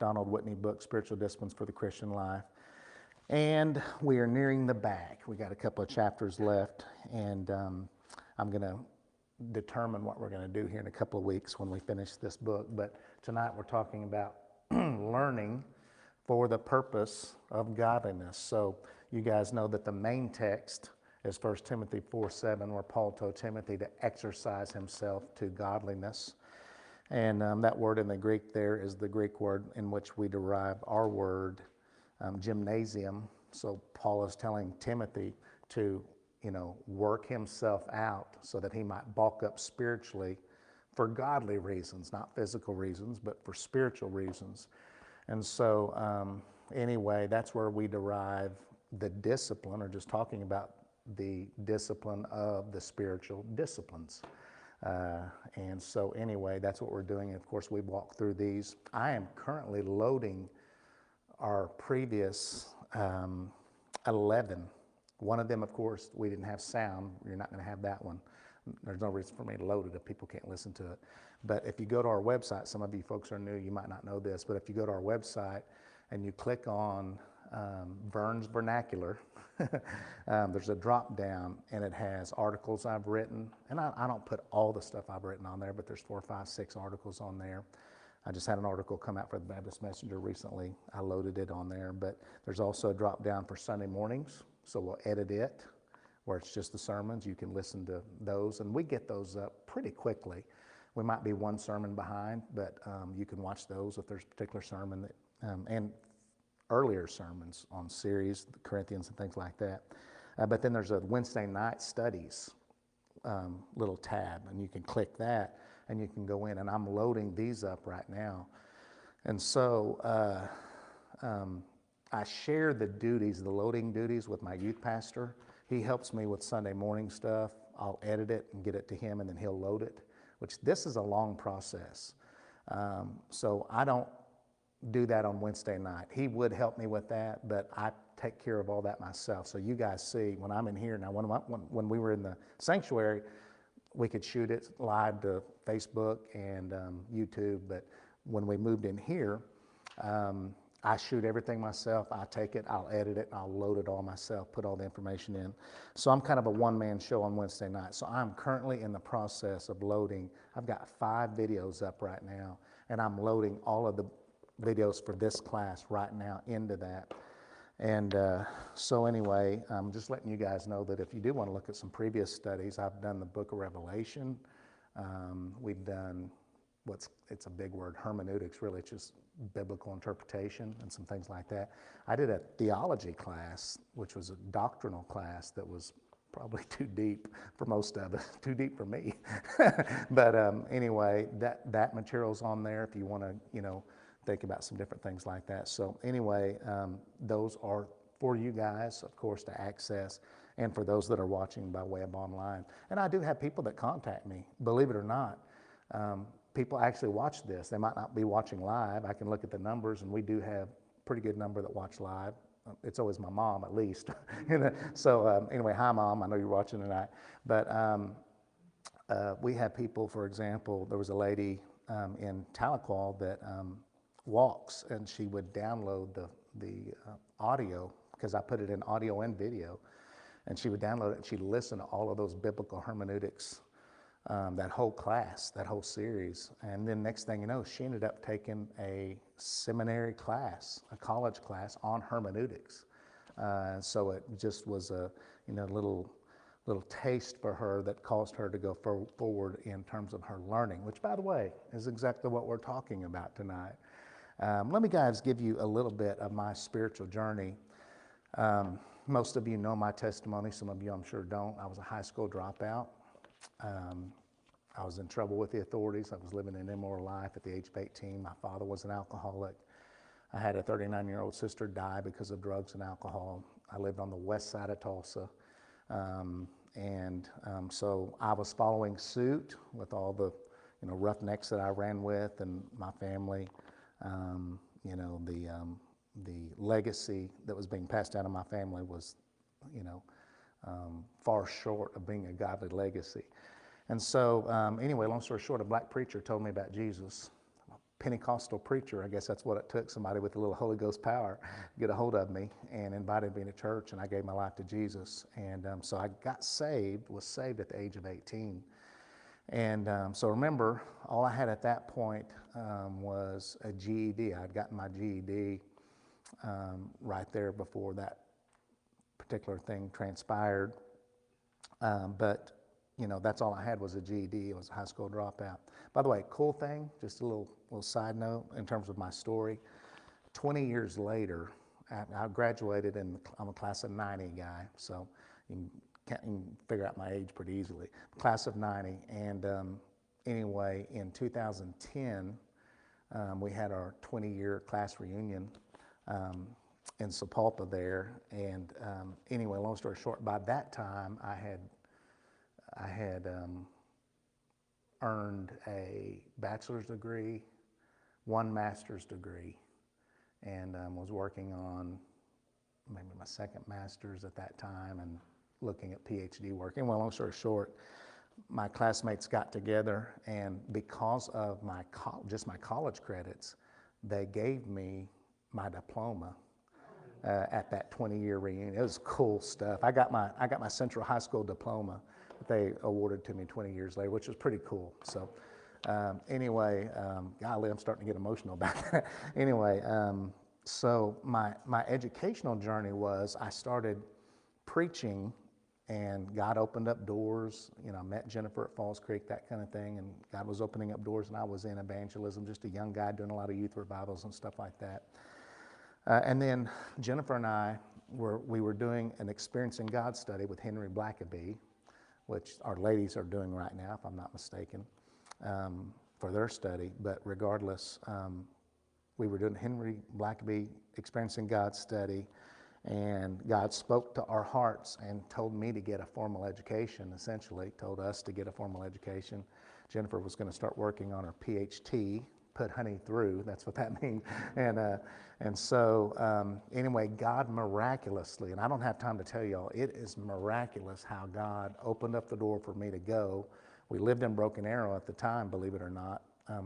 Donald Whitney book, Spiritual Disciplines for the Christian Life. And we are nearing the back. We got a couple of chapters left, and I'm going to determine what we're going to do here in a couple of weeks when we finish this book. But tonight we're talking about learning for the purpose of godliness. So you guys know that the main text is 1 Timothy 4:7, where Paul told Timothy to exercise himself to godliness. And that word in the Greek there is the Greek word in which we derive our word, gymnasium. So Paul is telling Timothy to, work himself out so that he might bulk up spiritually for godly reasons, not physical reasons, but for spiritual reasons. And so anyway, that's where we derive the discipline, or just talking about the discipline of the spiritual disciplines. And so anyway, that's what we're doing. Of course, we walk through these. I am currently loading our previous 11. One of them, of course, we didn't have sound. You're not going to have that one. There's no reason for me to load it if people can't listen to it. But if you go to our website, some of you folks are new, you might not know this, but if you go to our website and you click on Vern's Vernacular, there's a drop down and it has articles I've written. And I don't put all the stuff I've written on there, but there's 4, 5, 6 articles on there. I just had an article come out for the Baptist Messenger recently. I loaded it on there, but there's also a drop down for Sunday mornings. So we'll edit it where it's just the sermons. You can listen to those, and we get those up pretty quickly. We might be one sermon behind, but you can watch those if there's a particular sermon that, and earlier sermons on series, the Corinthians and things like that. But then there's a Wednesday night studies little tab, and you can click that, and you can go in, and I'm loading these up right now. And so I share the duties, the loading duties, with my youth pastor. He helps me with Sunday morning stuff. I'll edit it and get it to him, and then he'll load it, which this is a long process. So I don't do that on Wednesday night. He would help me with that, but I take care of all that myself. So you guys see when I'm in here now, when we were in the sanctuary, we could shoot it live to Facebook and YouTube, but when we moved in here, I shoot everything myself. I take it, I'll edit it, and I'll load it all myself, put all the information in. So I'm kind of a one-man show on Wednesday night. So I'm currently in the process of loading. I've got 5 videos up right now, and I'm loading all of the videos for this class right now into that. And so anyway, I'm just letting you guys know that if you do want to look at some previous studies, I've done the book of Revelation. We've done it's a big word, hermeneutics, really. It's just biblical interpretation and some things like that. I did a theology class, which was a doctrinal class that was probably too deep for most of us, too deep for me. But anyway, that material's on there if you want to, think about some different things like that. So anyway, those are for you guys, of course, to access, and for those that are watching by way of online. And I do have people that contact me, believe it or not. People actually watch this. They might not be watching live. I can look at the numbers, and we do have a pretty good number that watch live. It's always my mom, at least. So anyway, hi, Mom. I know you're watching tonight. But we have people, for example, there was a lady in Tahlequah that walks, and she would download the audio, because I put it in audio and video, and she would download it, and she'd listen to all of those biblical hermeneutics, that whole class, that whole series. And then next thing you know, she ended up taking a seminary class, a college class on hermeneutics. So it just was a little taste for her that caused her to go forward in terms of her learning, which, by the way, is exactly what we're talking about tonight. Let me, guys, give you a little bit of my spiritual journey. Most of you know my testimony. Some of you, I'm sure, don't. I was a high school dropout. I was in trouble with the authorities. I was living an immoral life at the age of 18. My father was an alcoholic. I had a 39-year-old sister die because of drugs and alcohol. I lived on the west side of Tulsa. So I was following suit with all the roughnecks that I ran with and my family. The legacy that was being passed down to my family was, far short of being a godly legacy. And so, anyway, long story short, a black preacher told me about Jesus. Pentecostal preacher. I guess that's what it took, somebody with a little Holy Ghost power to get a hold of me and invited me to church, and I gave my life to Jesus. And so I was saved at the age of 18. And so remember, all I had at that point was a GED. I'd gotten my GED right there before that particular thing transpired. But that's all I had was a GED. I was a high school dropout. By the way, cool thing, just a little side note in terms of my story. 20 years later, I graduated, and I'm a class of 90 guy, so you can figure out my age pretty easily. Class of 90, and anyway, in 2010, we had our 20-year class reunion in Sapulpa there, and anyway, long story short, by that time, I had earned a bachelor's degree, one master's degree, and was working on maybe my second master's at that time and looking at PhD work. And well, long story short, my classmates got together, and because of just my college credits, they gave me my diploma at that 20-year reunion. It was cool stuff. I got my Central High School diploma that they awarded to me 20 years later, which was pretty cool. So anyway, golly, I'm starting to get emotional about that. Anyway, so my educational journey was I started preaching, and God opened up doors. I met Jennifer at Falls Creek, that kind of thing, and God was opening up doors, and I was in evangelism, just a young guy doing a lot of youth revivals and stuff like that. And then Jennifer and I were doing an Experiencing God study with Henry Blackaby, which our ladies are doing right now, if I'm not mistaken, for their study. But regardless, we were doing Henry Blackaby Experiencing God study, and God spoke to our hearts and told me to get a formal education, essentially, told us to get a formal education. Jennifer was going to start working on her PhD, put honey through, that's what that means. And so anyway, God miraculously, and I don't have time to tell y'all, it is miraculous how God opened up the door for me to go. We lived in Broken Arrow at the time, believe it or not,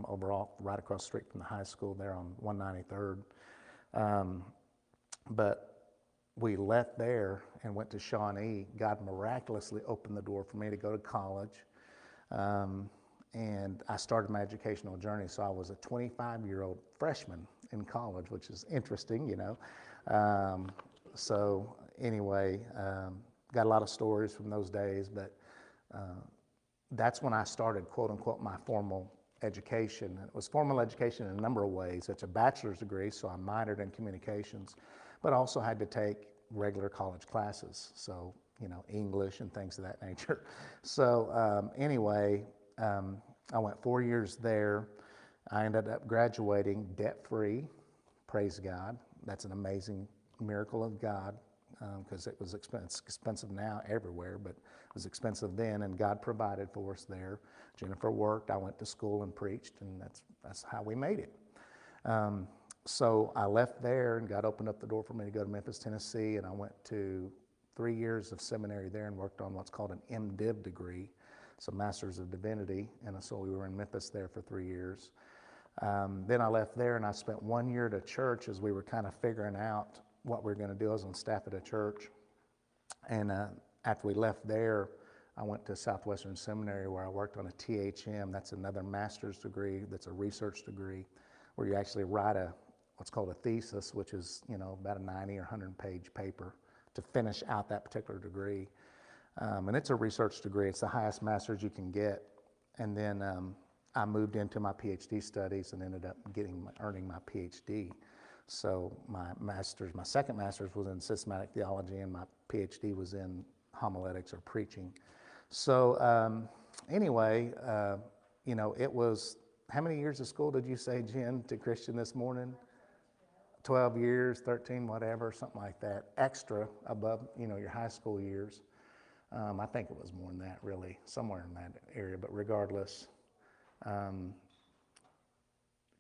overall, right across the street from the high school there on 193rd. But we left there and went to Shawnee. God miraculously opened the door for me to go to college. And I started my educational journey. So I was a 25-year-old freshman in college, which is interesting, So anyway, got a lot of stories from those days, but that's when I started, quote unquote, my formal education. It was formal education in a number of ways. It's a bachelor's degree, so I minored in communications, but also had to take regular college classes, so English and things of that nature. So anyway, I went 4 years there. I ended up graduating debt-free. Praise God. That's an amazing miracle of God, because it was expensive now everywhere, but it was expensive then, and God provided for us there. Jennifer worked. I went to school and preached, and that's how we made it. So I left there, and God opened up the door for me to go to Memphis, Tennessee, and I went to 3 years of seminary there and worked on what's called an MDiv degree, so Master's of Divinity, and so we were in Memphis there for 3 years. Then I left there, and I spent 1 year at a church as we were kind of figuring out what we were going to do. I was on staff at a church, and after we left there, I went to Southwestern Seminary where I worked on a THM. That's another master's degree. That's a research degree where you actually write what's called a thesis, which is about a 90 or 100-page paper to finish out that particular degree. And it's a research degree. It's the highest master's you can get. And then I moved into my PhD studies and ended up earning my PhD. So my second master's was in systematic theology, and my PhD was in homiletics or preaching. So anyway, it was, how many years of school did you say, Jen, to Christian this morning? 12 years, 13, whatever, something like that, extra above, your high school years. I think it was more than that, really, somewhere in that area, but regardless,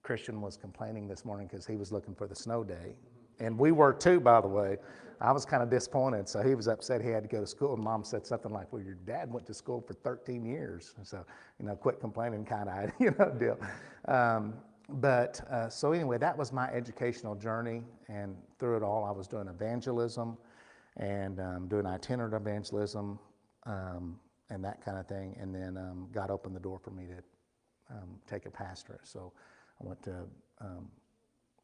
Christian was complaining this morning because he was looking for the snow day, and we were too, by the way. I was kind of disappointed, so he was upset he had to go to school, and Mom said something like, well, your dad went to school for 13 years, so, quit complaining kind of, deal. So anyway, that was my educational journey, and through it all, I was doing evangelism and doing itinerant evangelism and that kind of thing. And then God opened the door for me to take a pastorate. So I went to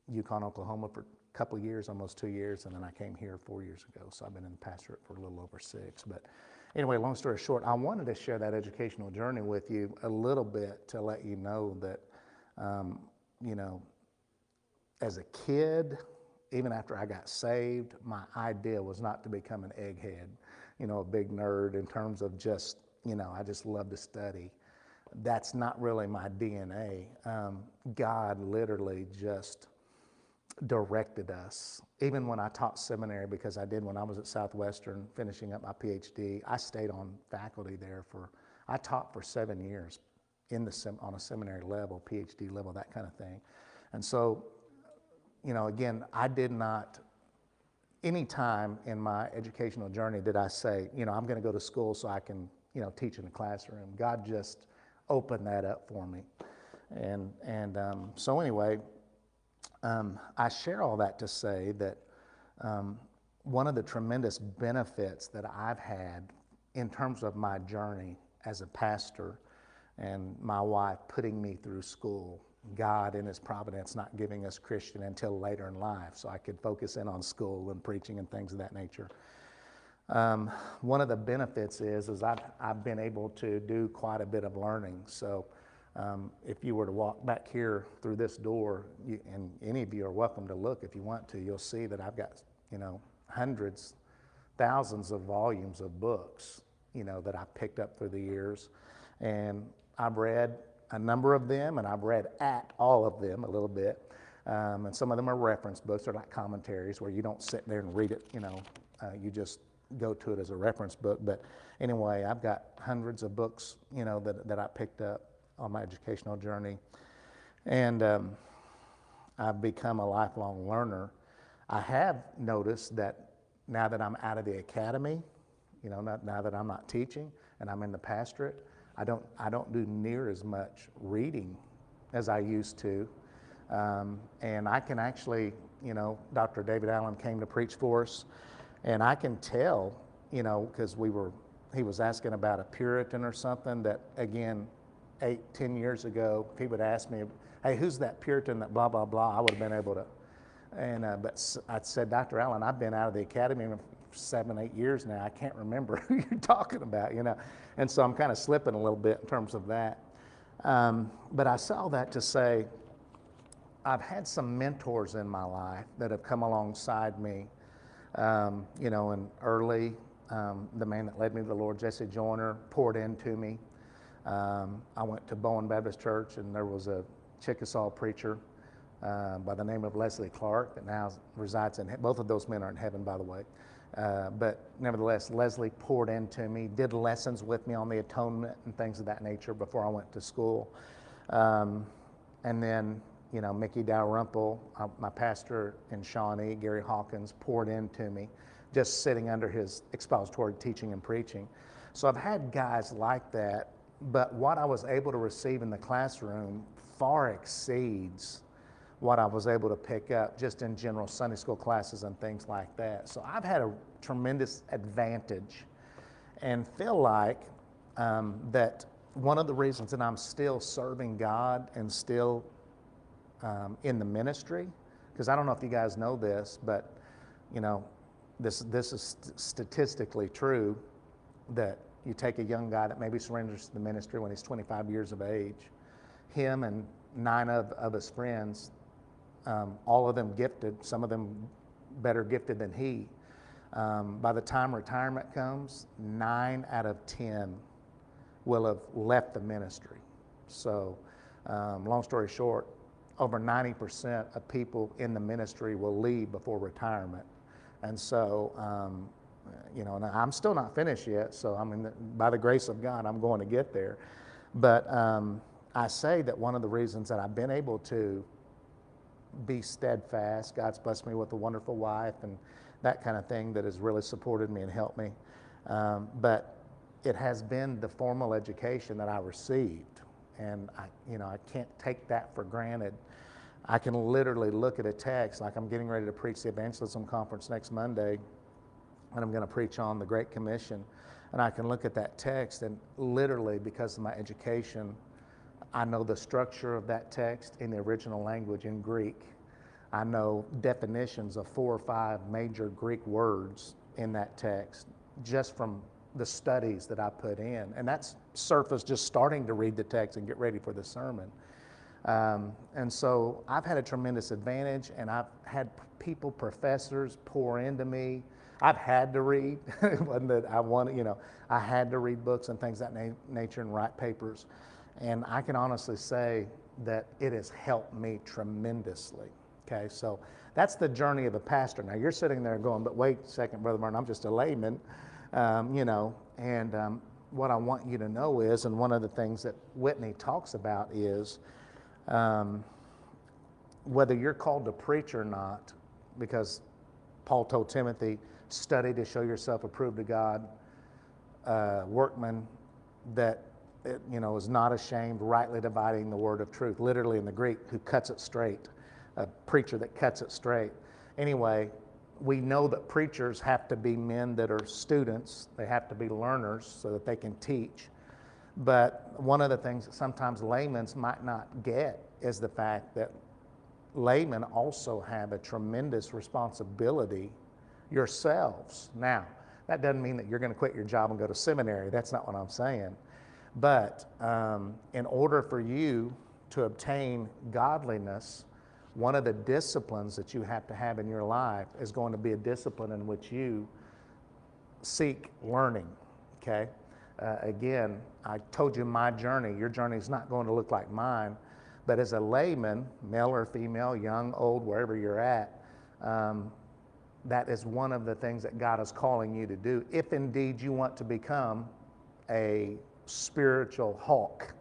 Yukon, Oklahoma for a couple of years, almost 2 years, and then I came here 4 years ago. So I've been in the pastorate for a little over 6. But anyway, long story short, I wanted to share that educational journey with you a little bit to let you know that, you know, as a kid, even after I got saved, my idea was not to become an egghead, you know, a big nerd in terms of just, you know, I just love to study. That's not really my DNA. God literally just directed us. Even when I taught seminary, because I did when I was at Southwestern finishing up my PhD, I stayed on faculty there I taught for 7 years on a seminary level, PhD level, that kind of thing. And so, you know, again, I did not, any time in my educational journey did I say, you know, I'm going to go to school so I can, you know, teach in the classroom. God just opened that up for me. So anyway, I share all that to say that one of the tremendous benefits that I've had in terms of my journey as a pastor and my wife putting me through school, God in His providence not giving us Christian until later in life so I could focus in on school and preaching and things of that nature. One of the benefits is I've been able to do quite a bit of learning. So if you were to walk back here through this door, and any of you are welcome to look if you want to, you'll see that I've got, you know, hundreds, thousands of volumes of books, you know, that I've picked up through the years. And I've read a number of them, and I've read at all of them a little bit. And some of them are reference books, or like commentaries where you don't sit there and read it, you know, you just go to it as a reference book. But anyway, I've got hundreds of books, you know, that I picked up on my educational journey. And I've become a lifelong learner. I have noticed that now that I'm out of the academy, you know, now that I'm not teaching and I'm in the pastorate, I don't do near as much reading as I used to. And I can actually, you know, Dr. David Allen came to preach for us, and I can tell, you know, because he was asking about a Puritan or something that, again, 8-10 years ago, if he would ask me, hey, who's that Puritan that blah, blah, blah, I would have been able to. And but I said, Dr. Allen, I've been out of the academy for 7-8 years now. I can't remember who you're talking about, you know. And so I'm kind of slipping a little bit in terms of that. But I saw that to say, I've had some mentors in my life that have come alongside me, you know, and early, the man that led me to the Lord, Jesse Joyner, poured into me. I went to Bowen Baptist Church, and there was a Chickasaw preacher by the name of Leslie Clark that now resides in, both of those men are in heaven, by the way. But nevertheless, Leslie poured into me, did lessons with me on the atonement and things of that nature before I went to school. And then, you know, Mickey Dalrymple, my pastor in Shawnee, Gary Hawkins, poured into me, just sitting under his expository teaching and preaching. So I've had guys like that, but what I was able to receive in the classroom far exceeds what I was able to pick up just in general Sunday school classes and things like that. So I've had a tremendous advantage and feel like that one of the reasons that I'm still serving God and still in the ministry, because I don't know if you guys know this, but you know, this is statistically true, that you take a young guy that maybe surrenders to the ministry when he's 25 years of age, him and 9 of his friends, all of them gifted, some of them better gifted than he. By the time retirement comes, 9 out of 10 will have left the ministry. So, long story short, over 90% of people in the ministry will leave before retirement. And so, you know, and I'm still not finished yet, so I mean, by the grace of God, I'm going to get there. But I say that one of the reasons that I've been able to be steadfast, God's blessed me with a wonderful wife and that kind of thing that has really supported me and helped me. But it has been the formal education that I received. and I can't take that for granted. I can literally look at a text, like I'm getting ready to preach the evangelism conference next Monday, and I'm going to preach on the Great Commission, and I can look at that text, and literally, because of my education, I know the structure of that text in the original language in Greek. I know definitions of 4 or 5 major Greek words in that text just from the studies that I put in. And that's surface just starting to read the text and get ready for the sermon. And so I've had a tremendous advantage, and I've had people, professors, pour into me. I've had to read. It wasn't that I wanted, I had to read books and things of that nature and write papers. And I can honestly say that it has helped me tremendously. Okay, so that's the journey of a pastor. Now you're sitting there going, but wait a second, Brother Martin, I'm just a layman, and what I want you to know is, and one of the things that Whitney talks about is, whether you're called to preach or not, because Paul told Timothy, study to show yourself approved to God, workman that is not ashamed, rightly dividing the word of truth, literally in the Greek, who cuts it straight, a preacher that cuts it straight. Anyway, we know that preachers have to be men that are students, they have to be learners so that they can teach. But one of the things that sometimes laymen might not get is the fact that laymen also have a tremendous responsibility yourselves. Now, that doesn't mean that you're going to quit your job and go to seminary. That's not what I'm saying. But in order for you to obtain godliness, one of the disciplines that you have to have in your life is going to be a discipline in which you seek learning, okay? Again, I told you my journey. Your journey is not going to look like mine. But as a layman, male or female, young, old, wherever you're at, that is one of the things that God is calling you to do, if indeed you want to become a spiritual hawk,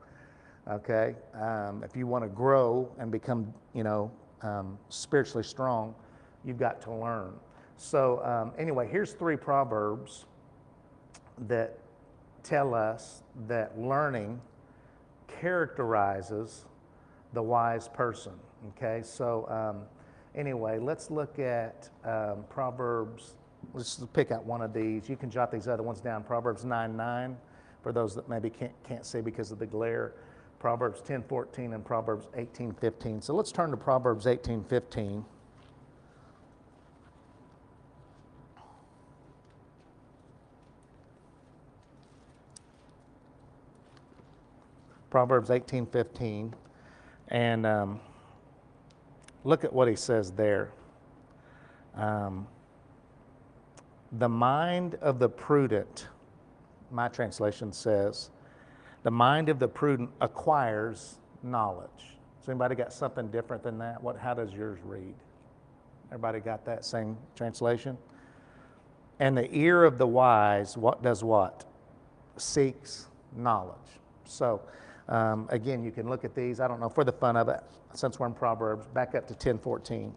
okay? If you want to grow and become, spiritually strong, you've got to learn. So anyway, here's 3 proverbs that tell us that learning characterizes the wise person, okay? So anyway, let's look at Proverbs. Let's pick out one of these. You can jot these other ones down. Proverbs 9:9, for those that maybe can't see because of the glare. Proverbs 10:14 and Proverbs 18:15. So let's turn to Proverbs 18:15. Proverbs 18:15, and look at what he says there. The mind of the prudent, my translation says, the mind of the prudent acquires knowledge. Has anybody got something different than that? How does yours read? Everybody got that same translation? And the ear of the wise, what? Seeks knowledge. So, again, you can look at these. I don't know, for the fun of it, since we're in Proverbs, back up to 10:14.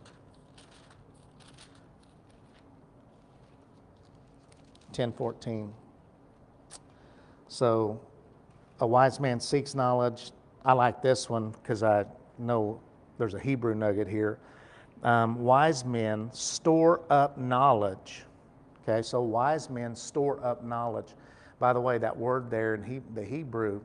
10:14. So, a wise man seeks knowledge. I like this one because I know there's a Hebrew nugget here. Wise men store up knowledge. Okay, so wise men store up knowledge. By the way, that word there in the Hebrew,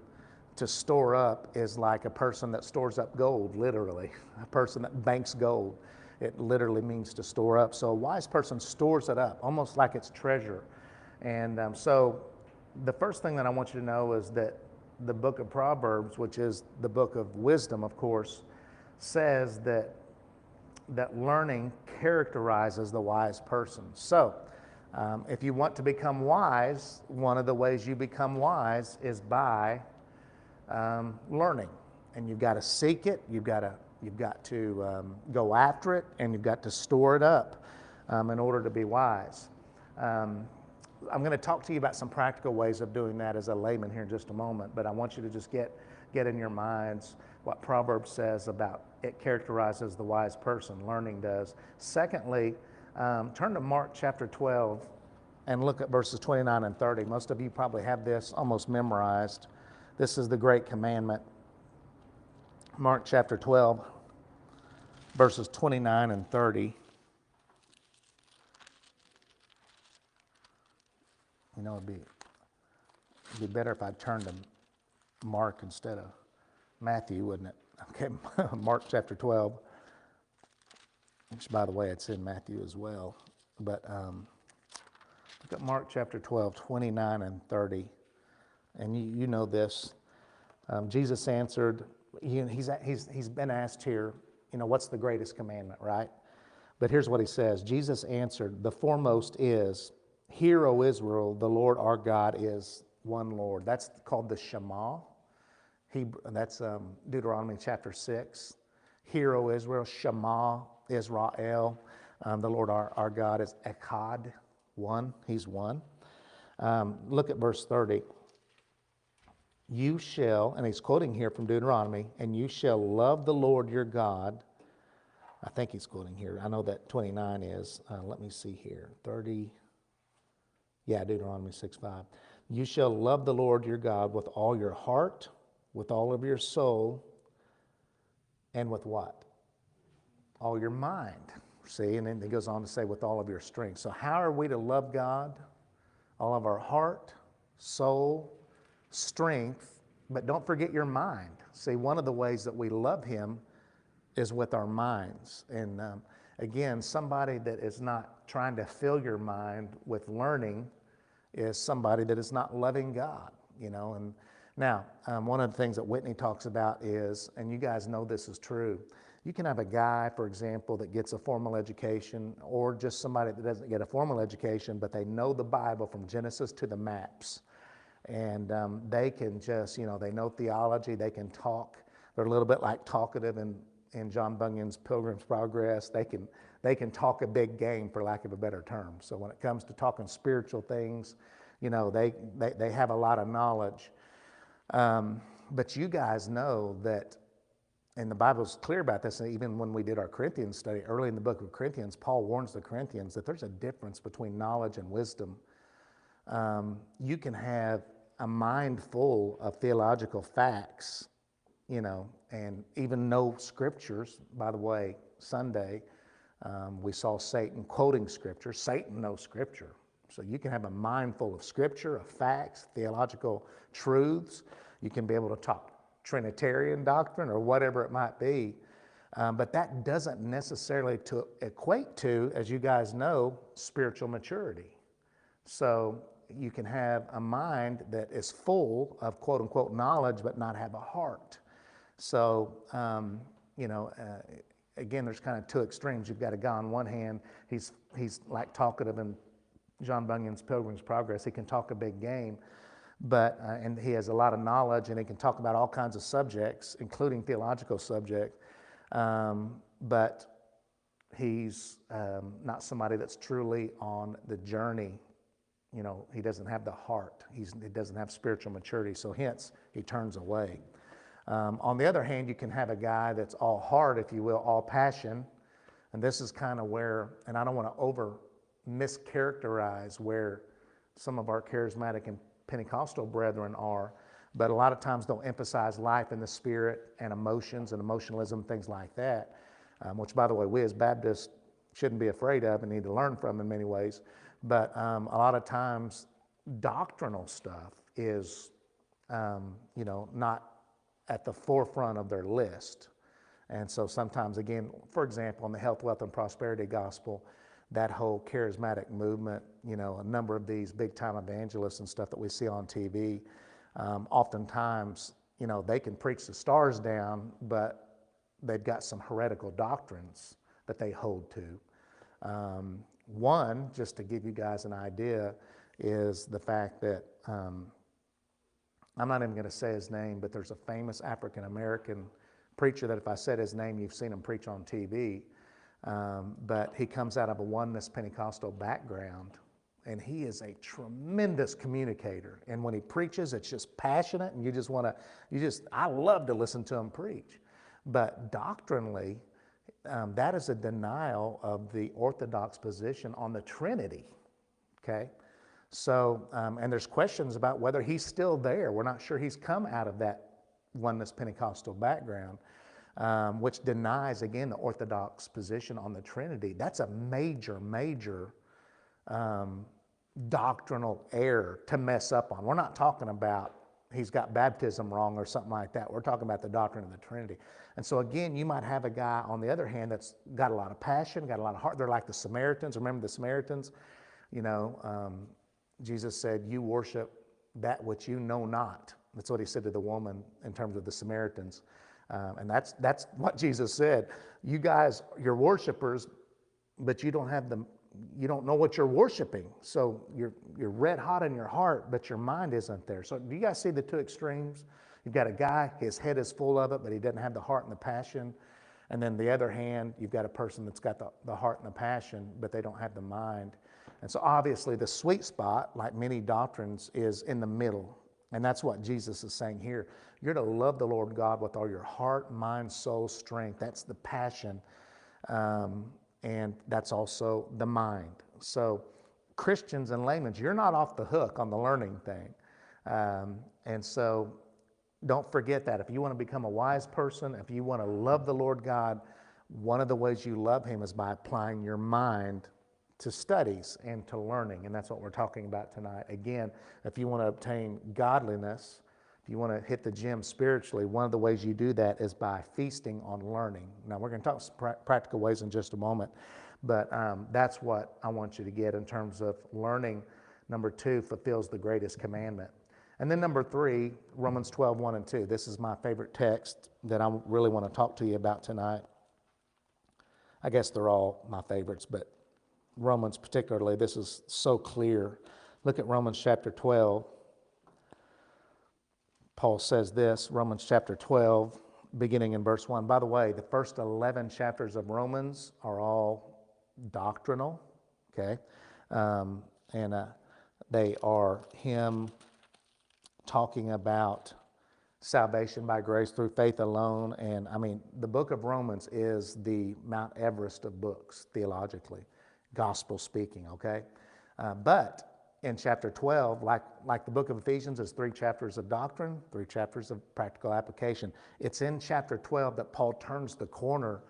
to store up, is like a person that stores up gold, literally. A person that banks gold. It literally means to store up. So a wise person stores it up, almost like it's treasure. And so the first thing that I want you to know is that the book of Proverbs, which is the book of wisdom, of course, says that learning characterizes the wise person. So if you want to become wise, one of the ways you become wise is by learning. And you've got to seek it, you've got to go after it, and you've got to store it up in order to be wise. I'm going to talk to you about some practical ways of doing that as a layman here in just a moment, but I want you to just get in your minds what Proverbs says about it characterizes the wise person. Learning does. Secondly, turn to Mark chapter 12 and look at verses 29 and 30. Most of you probably have this almost memorized. This is the great commandment. Mark chapter 12, verses 29 and 30. You know, it'd be better if I turned to Mark instead of Matthew, wouldn't it? Okay, Mark chapter 12, which, by the way, it's in Matthew as well. But look at Mark chapter 12, 29 and 30. And you know this. Jesus answered, he's been asked here, you know, what's the greatest commandment, right? But here's what he says. Jesus answered, the foremost is, hear, O Israel, the Lord our God is one Lord. That's called the Shema. That's Deuteronomy chapter 6. Hear, O Israel, Shema, Israel. The Lord our God is Echad, one. He's one. Look at verse 30. You shall, and he's quoting here from Deuteronomy, and you shall love the Lord your God. I think he's quoting here. I know that 29 is. Let me see here. 30. Yeah, Deuteronomy 6:5. You shall love the Lord your God with all your heart, with all of your soul, and with what? All your mind. See, and then it goes on to say with all of your strength. So how are we to love God? All of our heart, soul, strength, but don't forget your mind. See, one of the ways that we love Him is with our minds. And again, somebody that is not trying to fill your mind with learning is somebody that is not loving God, you know. And now, one of the things that Whitney talks about is, and you guys know this is true, you can have a guy, for example, that gets a formal education, or just somebody that doesn't get a formal education, but they know the Bible from Genesis to the maps. And they can just, you know, they know theology, they can talk. They're a little bit like talkative in John Bunyan's Pilgrim's Progress. They can talk a big game, for lack of a better term. So when it comes to talking spiritual things, you know, they have a lot of knowledge. But you guys know that, and the Bible's clear about this, and even when we did our Corinthians study, early in the book of Corinthians, Paul warns the Corinthians that there's a difference between knowledge and wisdom. You can have a mind full of theological facts, you know, and even know scriptures. By the way, Sunday, we saw Satan quoting scripture. Satan knows scripture. So you can have a mind full of scripture, of facts, theological truths. You can be able to talk Trinitarian doctrine or whatever it might be. But that doesn't necessarily equate to, as you guys know, spiritual maturity. So you can have a mind that is full of quote unquote knowledge, but not have a heart. So, you know, again, there's kind of two extremes. You've got a guy on one hand, he's like talkative in John Bunyan's Pilgrim's Progress. He can talk a big game, but and he has a lot of knowledge, and he can talk about all kinds of subjects, including theological subjects. But he's not somebody that's truly on the journey. You know, he doesn't have the heart. He doesn't have spiritual maturity, so hence he turns away. On the other hand, you can have a guy that's all heart, if you will, all passion, and this is kind of where, and I don't want to over mischaracterize where some of our charismatic and Pentecostal brethren are, but a lot of times they'll emphasize life in the spirit and emotions and emotionalism, things like that, which, by the way, we as Baptists shouldn't be afraid of and need to learn from in many ways. But a lot of times doctrinal stuff is, you know, not at the forefront of their list. And so sometimes, again, for example, in the health, wealth, and prosperity gospel, that whole charismatic movement, you know, a number of these big-time evangelists and stuff that we see on TV, oftentimes, you know, they can preach the stars down, but they've got some heretical doctrines that they hold to. One, just to give you guys an idea, is the fact that, I'm not even going to say his name, but there's a famous African-American preacher that if I said his name, you've seen him preach on TV. But he comes out of a oneness Pentecostal background, and he is a tremendous communicator. And when he preaches, it's just passionate, and you just want to, I love to listen to him preach. But doctrinally, that is a denial of the Orthodox position on the Trinity, okay? So, and there's questions about whether he's still there. We're not sure he's come out of that oneness Pentecostal background. which denies, again, the Orthodox position on the Trinity. That's a major, major doctrinal error to mess up on. We're not talking about he's got baptism wrong or something like that. We're talking about the doctrine of the Trinity. And so again, you might have a guy on the other hand that's got a lot of passion, got a lot of heart. They're like the Samaritans. Remember the Samaritans? You know, Jesus said, you worship that which you know not. That's what he said to the woman in terms of the Samaritans. And that's what Jesus said. You guys, you're worshipers, but you don't know what you're worshiping. So you're red hot in your heart, but your mind isn't there. So do you guys see the two extremes? You've got a guy, his head is full of it, but he doesn't have the heart and the passion. And then the other hand, you've got a person that's got the heart and the passion, but they don't have the mind. And so obviously the sweet spot, like many doctrines, is in the middle. And that's what Jesus is saying here. You're to love the Lord God with all your heart, mind, soul, strength. That's the passion. And that's also the mind. So Christians and laymen, you're not off the hook on the learning thing. And so don't forget that. If you want to become a wise person, if you want to love the Lord God, one of the ways you love him is by applying your mind to studies and to learning. And that's what we're talking about tonight. Again, if you want to obtain godliness, if you want to hit the gym spiritually, one of the ways you do that is by feasting on learning. Now, we're going to talk practical ways in just a moment, but that's what I want you to get in terms of learning. Number 2, fulfills the greatest commandment. And then number 3, Romans 12, 1 and 2. This is my favorite text that I really want to talk to you about tonight. I guess they're all my favorites, but Romans particularly, this is so clear. Look at Romans chapter 12. Paul says this, Romans chapter 12, beginning in verse 1. By the way, the first 11 chapters of Romans are all doctrinal, okay? They are him talking about salvation by grace through faith alone. And I mean, the book of Romans is the Mount Everest of books, theologically, gospel speaking, okay? But in chapter 12, like the book of Ephesians, is 3 chapters of doctrine, 3 chapters of practical application. It's in chapter 12 that Paul turns the corner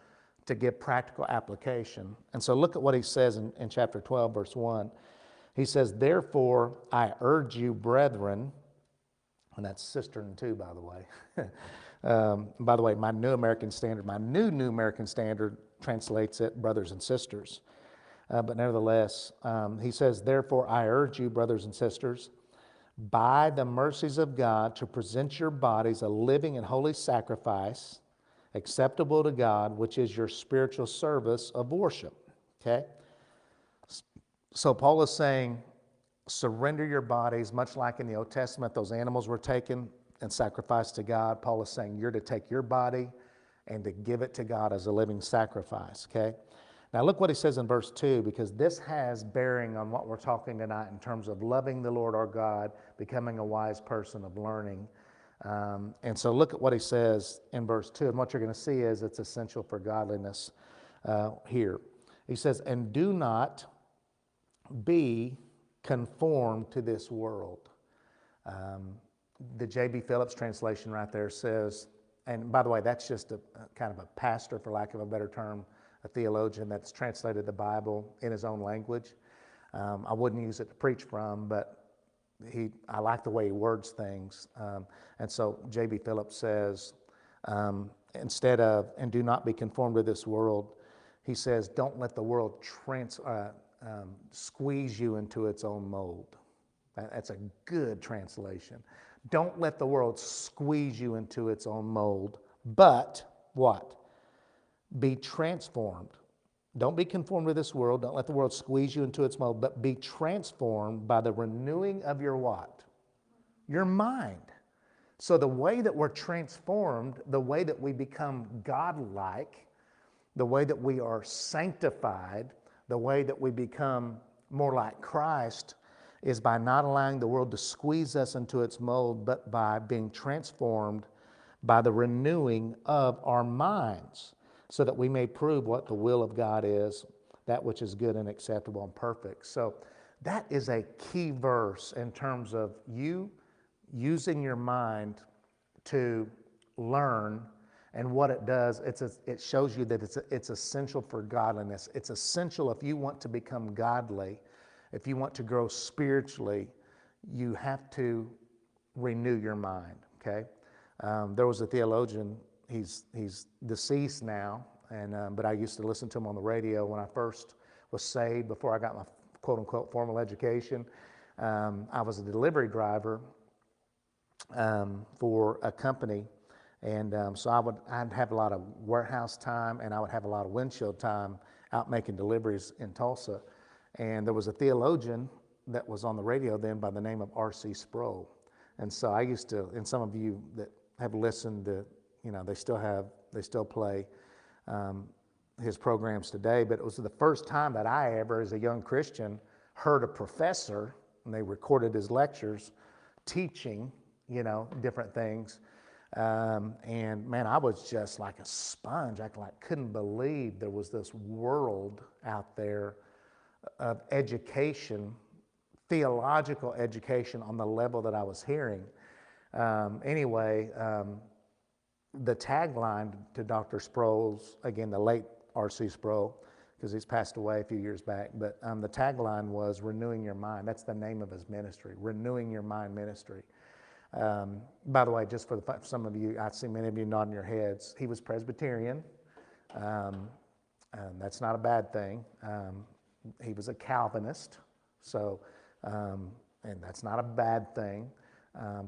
to give practical application. And so look at what he says in chapter 12, verse 1. He says, therefore, I urge you, brethren, and that's cistern too, by the way. By the way, my New American Standard translates it, brothers and sisters. But nevertheless, he says, therefore, I urge you, brothers and sisters, by the mercies of God, to present your bodies a living and holy sacrifice, acceptable to God, which is your spiritual service of worship. Okay? So Paul is saying, surrender your bodies, much like in the Old Testament, those animals were taken and sacrificed to God. Paul is saying you're to take your body and to give it to God as a living sacrifice, okay? Now look what he says in verse 2, because this has bearing on what we're talking tonight in terms of loving the Lord our God, becoming a wise person of learning. And so look at what he says in verse 2, and what you're going to see is it's essential for godliness here. He says, and do not be conformed to this world. The J.B. Phillips translation right there says, and by the way, that's just a kind of a pastor, for lack of a better term, a theologian that's translated the Bible in his own language. I wouldn't use it to preach from, but I like the way he words things. And so J.B. Phillips says, instead of, and do not be conformed to this world, he says, don't let the world squeeze you into its own mold. That's a good translation. Don't let the world squeeze you into its own mold, but what? Be transformed. Don't be conformed to this world. Don't let the world squeeze you into its mold, but be transformed by the renewing of your what? Your mind. So the way that we're transformed, the way that we become godlike, the way that we are sanctified, the way that we become more like Christ is by not allowing the world to squeeze us into its mold, but by being transformed by the renewing of our minds, so that we may prove what the will of God is, that which is good and acceptable and perfect. So that is a key verse in terms of you using your mind to learn And what it does, it shows you that it's essential for godliness. It's essential if you want to become godly, if you want to grow spiritually, you have to renew your mind, okay? There was a theologian, he's deceased now, but I used to listen to him on the radio when I first was saved, before I got my quote-unquote formal education. I was a delivery driver for a company, and so I'd have a lot of warehouse time, and I would have a lot of windshield time out making deliveries in Tulsa. And there was a theologian that was on the radio then by the name of R.C. Sproul. And so I used to, and some of you that have listened to, they still play his programs today, but it was the first time that I ever, as a young Christian, heard a professor, and they recorded his lectures, teaching, different things. And man, I was just like a sponge. I couldn't believe there was this world out there of education, theological education on the level that I was hearing. Anyway, the tagline to Dr. Sproul's, again, the late R.C. Sproul, because he's passed away a few years back, but the tagline was renewing your mind. That's the name of his ministry, Renewing Your Mind Ministry. By the way, just for some of you, I see many of you nodding your heads, he was Presbyterian. That's not a bad thing. He was a Calvinist, so, and that's not a bad thing,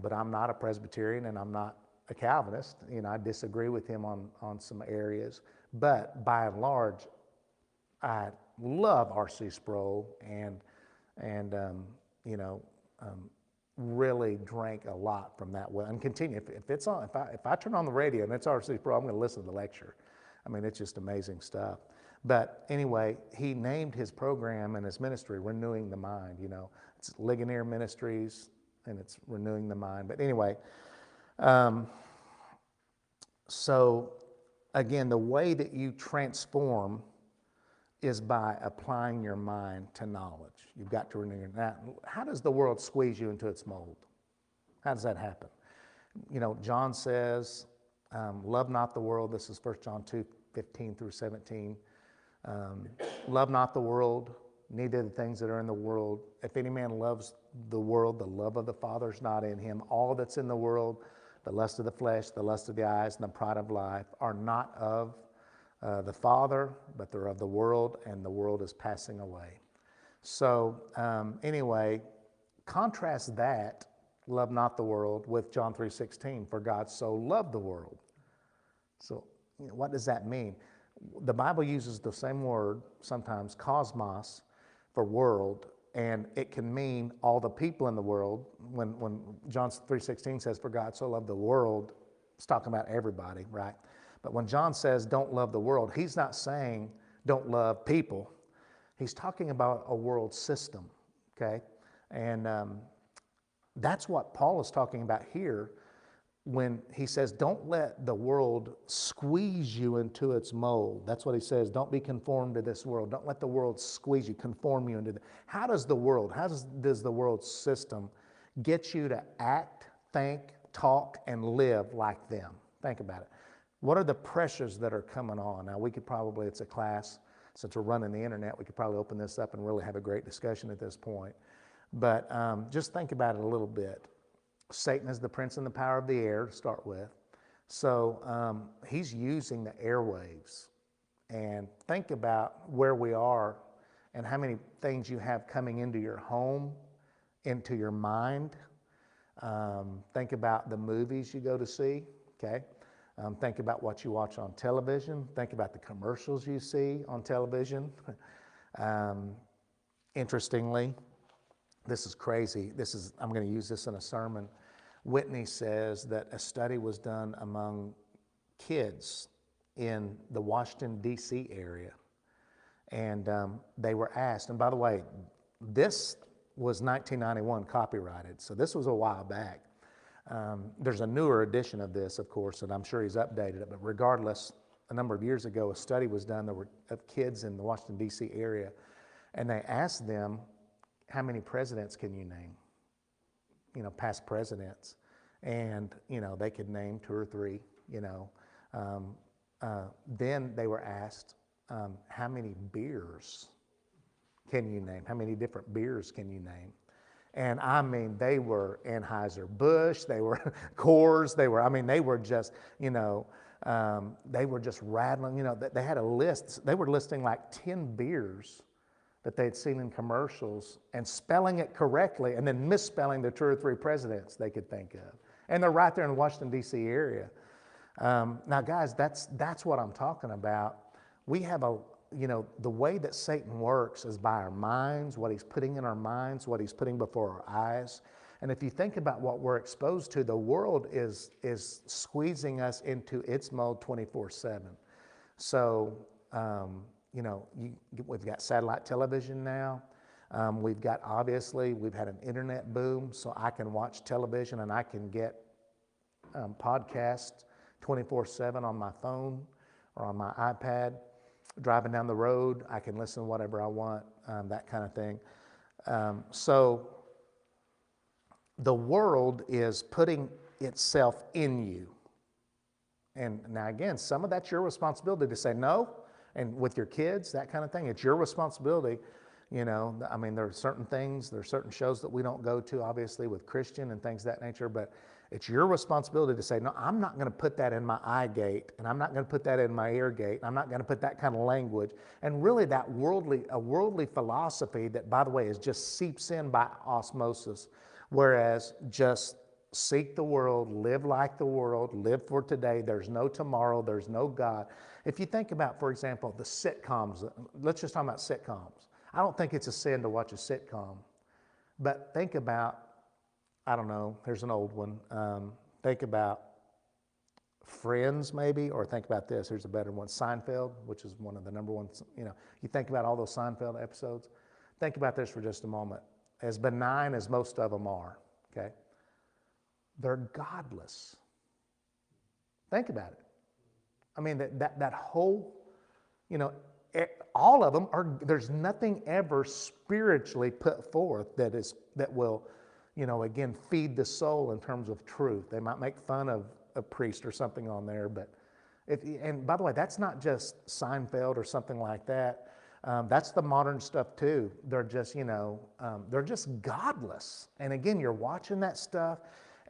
but I'm not a Presbyterian and I'm not a Calvinist. I disagree with him on some areas, but by and large, I love R.C. Sproul and really drank a lot from that well, and continue. If it's on, if I turn on the radio and it's R.C. Sproul, I'm going to listen to the lecture. I mean, it's just amazing stuff. But anyway, he named his program and his ministry Renewing the Mind. It's Ligonier Ministries, and it's Renewing the Mind. But anyway, so again, the way that you transform is by applying your mind to knowledge. You've got to renew your. Now, how does the world squeeze you into its mold? How does that happen? John says, love not the world. This is 1 John 2:15 through 17. Love not the world, neither the things that are in the world. If any man loves the world, the love of the Father is not in him. All that's in the world, the lust of the flesh, the lust of the eyes, and the pride of life, are not of the Father, but they're of the world, and the world is passing away. So anyway, contrast that, love not the world, with John 3:16, for God so loved the world. So what does that mean? The Bible uses the same word, sometimes cosmos, for world, and it can mean all the people in the world. When John 3:16 says, for God so loved the world, it's talking about everybody, right? But when John says don't love the world, he's not saying don't love people. He's talking about a world system, okay? And that's what Paul is talking about here when he says don't let the world squeeze you into its mold. That's what he says. Don't be conformed to this world. Don't let the world squeeze you, conform you into the. How does the world system get you to act, think, talk, and live like them? Think about it. What are the pressures that are coming on? Now, we could probably, it's a class, since we're running the internet, we could probably open this up and really have a great discussion at this point. But just think about it a little bit. Satan is the prince and the power of the air to start with. So he's using the airwaves. And think about where we are and how many things you have coming into your home, into your mind. Think about the movies you go to see, okay? Think about what you watch on television. Think about the commercials you see on television. Interestingly, this is crazy. I'm going to use this in a sermon. Whitney says that a study was done among kids in the Washington, D.C. area. And they were asked, and by the way, this was 1991 copyrighted, so this was a while back. There's a newer edition of this, of course, and I'm sure he's updated it, but regardless, a number of years ago, a study was done of kids in the Washington, D.C. area, and they asked them, how many presidents can you name? Past presidents. And, they could name 2 or 3, Then they were asked, how many beers can you name? How many different beers can you name? And I mean, they were Anheuser-Busch, they were Coors, they were just, they were just rattling, they had a list. They were listing like 10 beers that they'd seen in commercials and spelling it correctly and then misspelling the 2 or 3 presidents they could think of. And they're right there in the Washington, D.C. area. Now, guys, that's what I'm talking about. We have the way that Satan works is by our minds, what he's putting in our minds, what he's putting before our eyes. And if you think about what we're exposed to, the world is squeezing us into its mode 24/7. So, we've got satellite television now. We've had an internet boom, so I can watch television and I can get podcasts 24/7 on my phone or on my iPad. Driving down the road, I can listen to whatever I want, that kind of thing. So the world is putting itself in you. And now again, some of that's your responsibility to say no, and with your kids, that kind of thing, it's your responsibility. There are certain things, there are certain shows that we don't go to, obviously, with Christian and things of that nature, but it's your responsibility to say, no, I'm not going to put that in my eye gate, and I'm not going to put that in my ear gate, I'm not going to put that kind of language. And really a worldly philosophy that, by the way, just seeps in by osmosis, whereas just seek the world, live like the world, live for today. There's no tomorrow, there's no God. If you think about, for example, the sitcoms, let's just talk about sitcoms. I don't think it's a sin to watch a sitcom, but think about, I don't know, here's an old one. Think about Friends, maybe, or think about this. Here's a better one, Seinfeld, which is one of the number ones. You think about all those Seinfeld episodes. Think about this for just a moment. As benign as most of them are, okay, they're godless. Think about it. I mean, that whole, all of them there's nothing ever spiritually put forth that will, again, feed the soul in terms of truth. They might make fun of a priest or something on there, but and by the way, that's not just Seinfeld or something like that. That's the modern stuff too. They're just, they're just godless. And again, you're watching that stuff,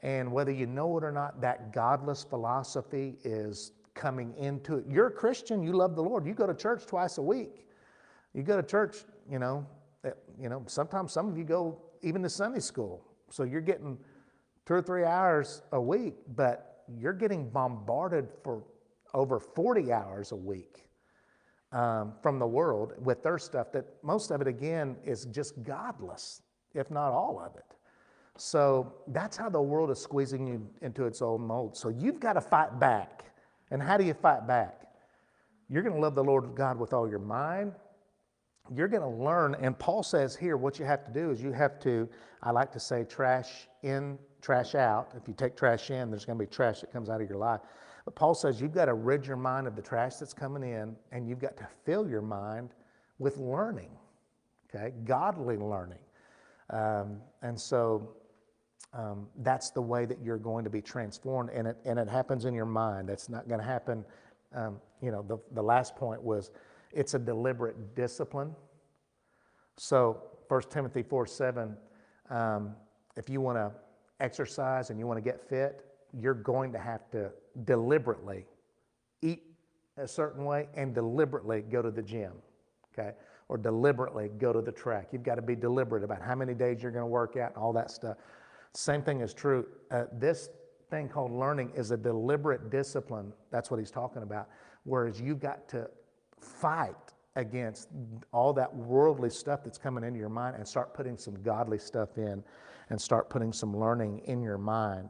and whether you know it or not, that godless philosophy is coming into it. You're a Christian, you love the Lord, you go to church twice a week. You go to church, sometimes some of you go even to Sunday school. So you're getting 2 or 3 hours a week, but you're getting bombarded for over 40 hours a week from the world with their stuff that most of it, again, is just godless, if not all of it. So that's how the world is squeezing you into its own mold. So you've got to fight back. And how do you fight back? You're going to love the Lord God with all your mind. You're going to learn, and Paul says here, what you have to do is you have to, I like to say, trash in, trash out. If you take trash in, there's going to be trash that comes out of your life. But Paul says you've got to rid your mind of the trash that's coming in, and you've got to fill your mind with learning, okay, godly learning. And so that's the way that you're going to be transformed, and it happens in your mind. That's not going to happen. The last point was it's a deliberate discipline. So 1 Timothy 4:7, if you want to exercise and you want to get fit, you're going to have to deliberately eat a certain way and deliberately go to the gym, okay? Or deliberately go to the track. You've got to be deliberate about how many days you're going to work out and all that stuff. Same thing is true. This thing called learning is a deliberate discipline. That's what he's talking about. Whereas you've got to fight against all that worldly stuff that's coming into your mind and start putting some godly stuff in and start putting some learning in your mind.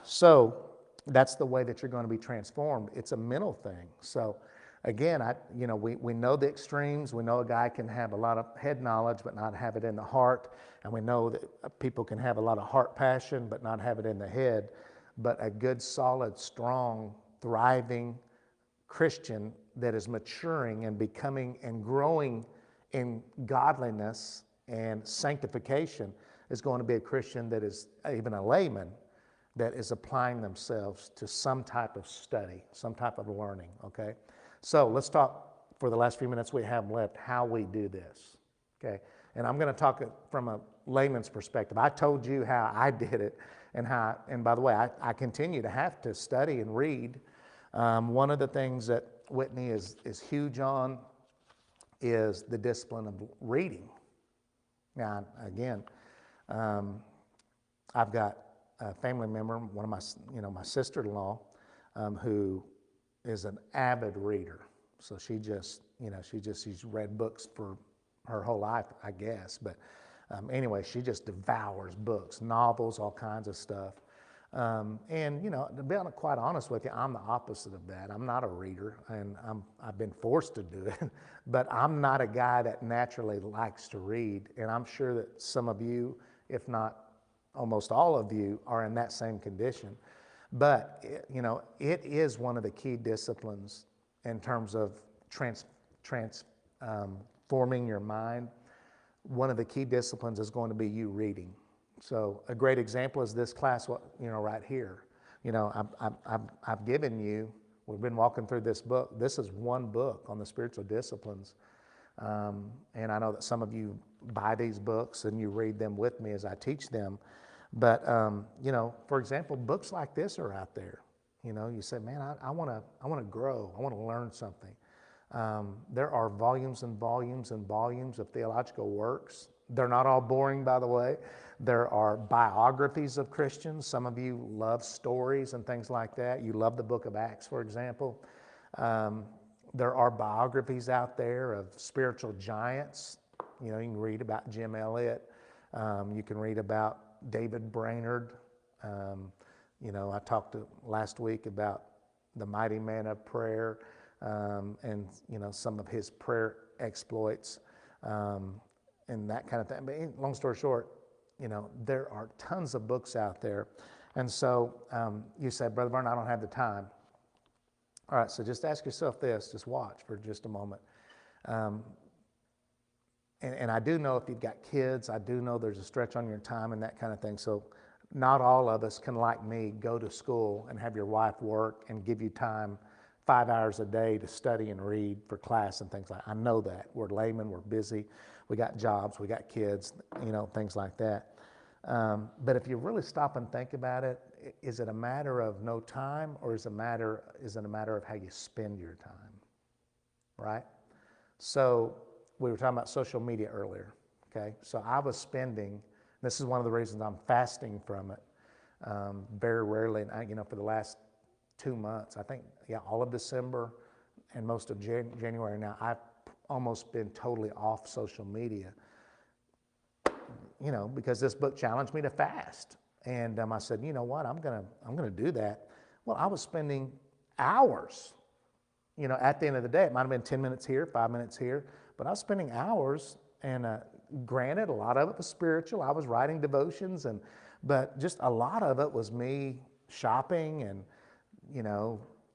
So that's the way that you're going to be transformed. It's a mental thing. So again, we know the extremes. We know a guy can have a lot of head knowledge but not have it in the heart. And we know that people can have a lot of heart passion but not have it in the head. But a good, solid, strong, thriving Christian that is maturing and becoming and growing in godliness and sanctification is going to be a Christian that is even a layman that is applying themselves to some type of study, some type of learning, okay? So let's talk, for the last few minutes we have left, how we do this, okay? And I'm going to talk from a layman's perspective. I told you how I did it, and by the way, I continue to have to study and read. One of the things that Whitney is huge on is the discipline of reading. Now, again, I've got a family member, one of my sister-in-law, who is an avid reader. So she's read books for her whole life, I guess. But anyway, she just devours books, novels, all kinds of stuff. And to be quite honest with you, I'm the opposite of that. I'm not a reader, and I've been forced to do it. But I'm not a guy that naturally likes to read. And I'm sure that some of you, if not almost all of you, are in that same condition. But it is one of the key disciplines in terms of transforming your mind. One of the key disciplines is going to be you reading. So a great example is this class, right here. I've given you, we've been walking through this book. This is one book on the spiritual disciplines. And I know that some of you buy these books and you read them with me as I teach them. But, for example, books like this are out there. You say, man, I want to grow. I want to learn something. There are volumes and volumes and volumes of theological works. They're not all boring, by the way. There are biographies of Christians. Some of you love stories and things like that. You love the book of Acts, for example. There are biographies out there of spiritual giants. You can read about Jim Elliot. You can read about David Brainerd. I talked last week about the mighty man of prayer, and some of his prayer exploits, and that kind of thing. But long story short, there are tons of books out there. And so you said, Brother Vernon, I don't have the time. All right, so just ask yourself this, just watch for just a moment. And I do know if you've got kids, I do know there's a stretch on your time and that kind of thing. So not all of us can, like me, go to school and have your wife work and give you time 5 hours a day to study and read for class and things like that. I know that. We're laymen, we're busy, we got jobs, we got kids, things like that. But if you really stop and think about it, is it a matter of no time, or is it a matter of how you spend your time, right? So we were talking about social media earlier, okay? So I was spending, this is one of the reasons I'm fasting from it very rarely, and for the last 2 months, I think, all of December and most of January now, I've almost been totally off social media, because this book challenged me to fast. And I said, you know what, I'm gonna do that. Well, I was spending hours, at the end of the day. It might have been 10 minutes here, 5 minutes here, but I was spending hours, and granted, a lot of it was spiritual. I was writing devotions, but just a lot of it was me shopping and,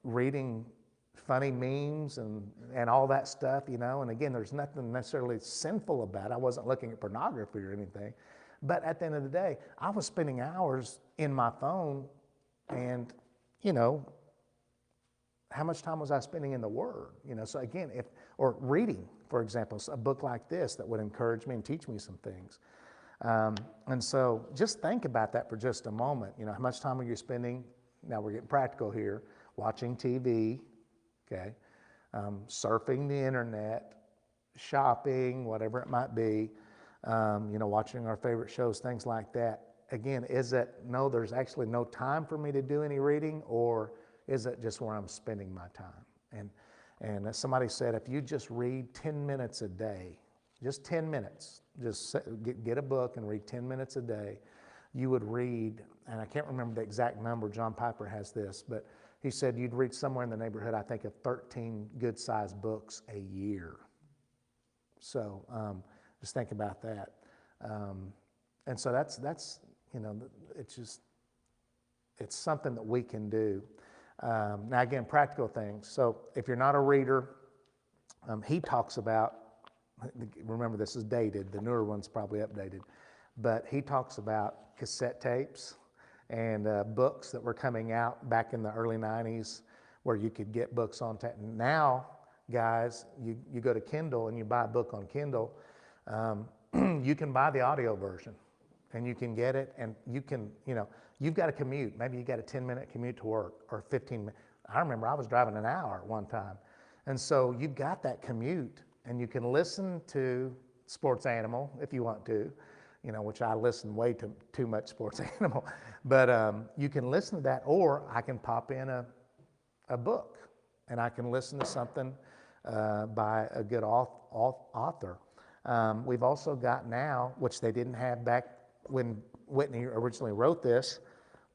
reading funny memes and all that stuff, and again, there's nothing necessarily sinful about it. I wasn't looking at pornography or anything, but at the end of the day, I was spending hours in my phone, and, how much time was I spending in the Word? So again, or reading, for example, a book like this that would encourage me and teach me some things. And so just think about that for just a moment. How much time are you spending? Now we're getting practical here. Watching TV, okay, surfing the internet, shopping, whatever it might be, watching our favorite shows, things like that. Again, is it, no, there's actually no time for me to do any reading, or is it just where I'm spending my time? And as somebody said, if you just read 10 minutes a day, just 10 minutes, just get a book and read 10 minutes a day, you would read, and I can't remember the exact number, John Piper has this, but he said you'd read somewhere in the neighborhood, I think, of 13 good-sized books a year. So just think about that. And so that's it's something that we can do. Now again, practical things. So if you're not a reader, he talks about, remember this is dated, the newer one's probably updated, but he talks about cassette tapes and books that were coming out back in the early 90s where you could get books on tap. Now, guys, you go to Kindle and you buy a book on Kindle, you can buy the audio version and you can get it, and you can, you've got a commute. Maybe you got a 10-minute commute to work or 15 minutes. I remember I was driving an hour at one time. And so you've got that commute and you can listen to Sports Animal if you want to, which I listen way too much Sports Animal. But you can listen to that, or I can pop in a book and I can listen to something by a good author. We've also got now, which they didn't have back when Whitney originally wrote this,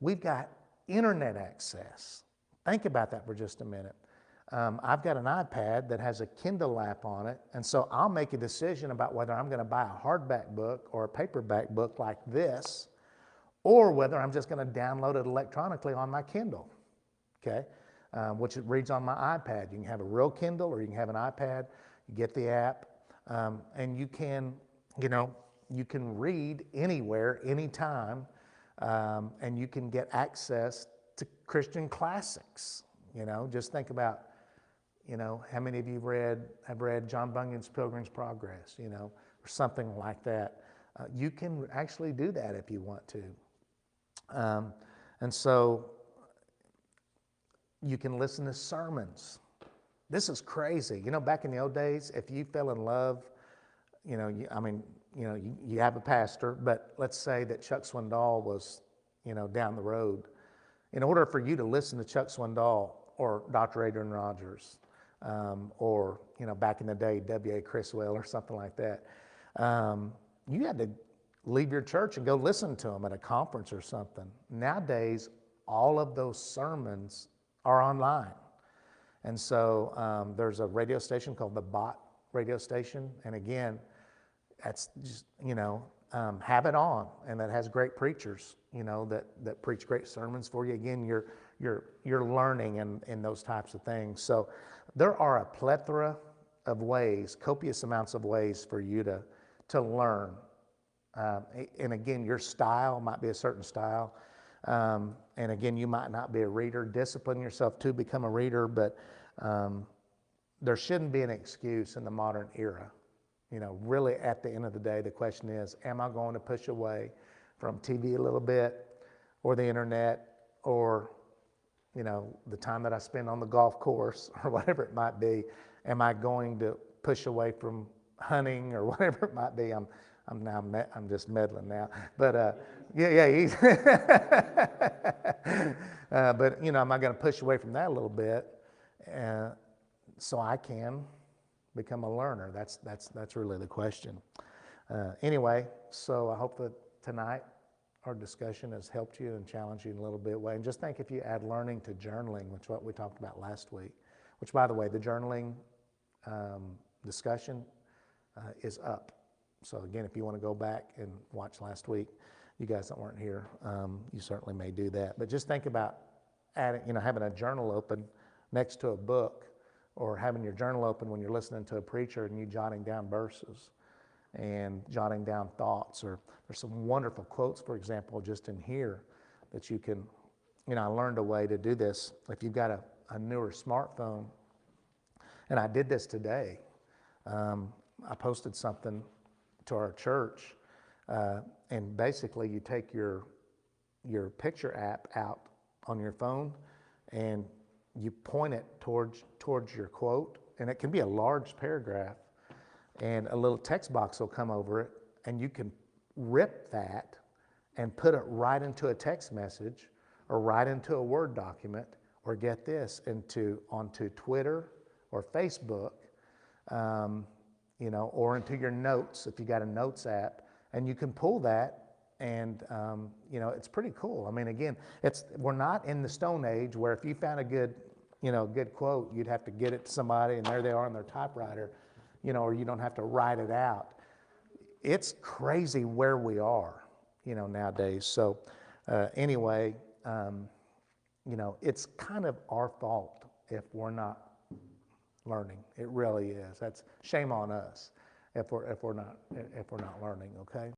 we've got internet access. Think about that for just a minute. I've got an iPad that has a Kindle app on it, and so I'll make a decision about whether I'm going to buy a hardback book or a paperback book like this, or whether I'm just going to download it electronically on my Kindle, okay, which it reads on my iPad. You can have a real Kindle or you can have an iPad. You get the app, and you can read anywhere, anytime, and you can get access to Christian classics. Just think about, how many of you have read John Bunyan's Pilgrim's Progress, or something like that. You can actually do that if you want to. And so you can listen to sermons. This is crazy. Back in the old days, if you fell in love, you have a pastor, but let's say that Chuck Swindoll was, down the road. In order for you to listen to Chuck Swindoll or Dr. Adrian Rogers, or, back in the day, W.A. Criswell or something like that, you had to leave your church and go listen to them at a conference or something. Nowadays, all of those sermons are online. And so there's a radio station called the Bott radio station. And again, that's just, have it on. And that has great preachers, that preach great sermons for you. Again, you're learning in those types of things. So there are a plethora of ways, copious amounts of ways for you to learn. And again, your style might be a certain style. And again, you might not be a reader. Discipline yourself to become a reader, but there shouldn't be an excuse in the modern era. Really at the end of the day, the question is, am I going to push away from TV a little bit, or the internet, or, the time that I spend on the golf course, or whatever it might be? Am I going to push away from hunting, or whatever it might be? I'm just meddling now, but but am I going to push away from that a little bit, so I can become a learner? That's really the question. Anyway, so I hope that tonight our discussion has helped you and challenged you in a little bit way. And just think, if you add learning to journaling, which is what we talked about last week, which, by the way, the journaling discussion is up. So again, if you want to go back and watch last week, you guys that weren't here, you certainly may do that. But just think about adding, having a journal open next to a book, or having your journal open when you're listening to a preacher and you jotting down verses and jotting down thoughts. Or there's some wonderful quotes, for example, just in here that you can, I learned a way to do this. If you've got a newer smartphone, and I did this today, I posted something to our church, and basically you take your picture app out on your phone and you point it towards your quote, and it can be a large paragraph, and a little text box will come over it, and you can rip that and put it right into a text message, or right into a Word document, or get this, onto Twitter or Facebook, or into your notes if you got a notes app, and you can pull that, and it's pretty cool. I mean, again, we're not in the Stone Age where if you found a good quote, you'd have to get it to somebody, and there they are on their typewriter, or you don't have to write it out. It's crazy where we are, nowadays. So anyway, it's kind of our fault if we're not learning. It really is. That's shame on us if we're not learning. Okay.